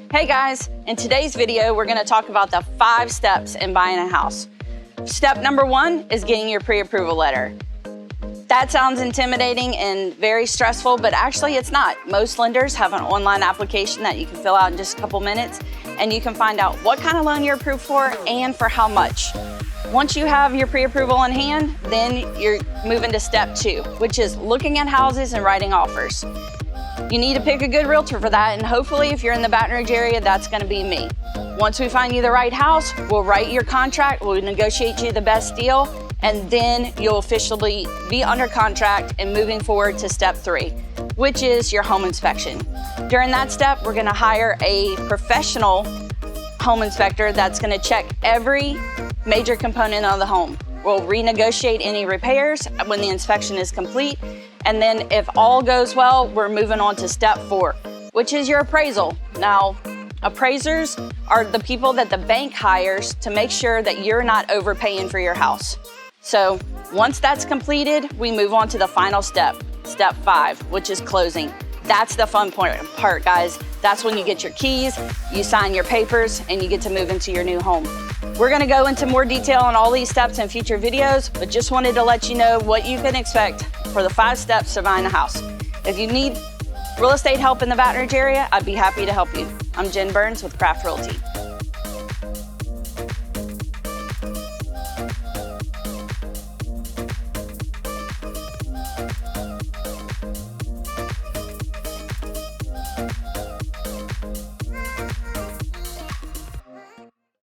Hey guys, in today's video, we're gonna talk about the 5 steps in buying a house. Step number 1 is getting your pre-approval letter. That sounds intimidating and very stressful, but actually it's not. Most lenders have an online application that you can fill out in just a couple minutes, and you can find out what kind of loan you're approved for and for how much. Once you have your pre-approval in hand, then you're moving to step 2, which is looking at houses and writing offers. You need to pick a good realtor for that, and hopefully if you're in the Baton Rouge area, that's gonna be me. Once we find you the right house, we'll write your contract, we'll negotiate you the best deal, and then you'll officially be under contract and moving forward to step 3, which is your home inspection. During that step, we're gonna hire a professional home inspector that's gonna check every major component of the home. We'll renegotiate any repairs when the inspection is complete, and then if all goes well, we're moving on to step 4, which is your appraisal. Now, appraisers are the people that the bank hires to make sure that you're not overpaying for your house. So once that's completed, we move on to the final step, step 5, which is closing. That's the fun part, guys. That's when you get your keys, you sign your papers, and you get to move into your new home. We're gonna go into more detail on all these steps in future videos, but just wanted to let you know what you can expect for the 5 steps to buying a house. If you need real estate help in the Baton Rouge area, I'd be happy to help you. I'm Jen Burns with Craft Realty.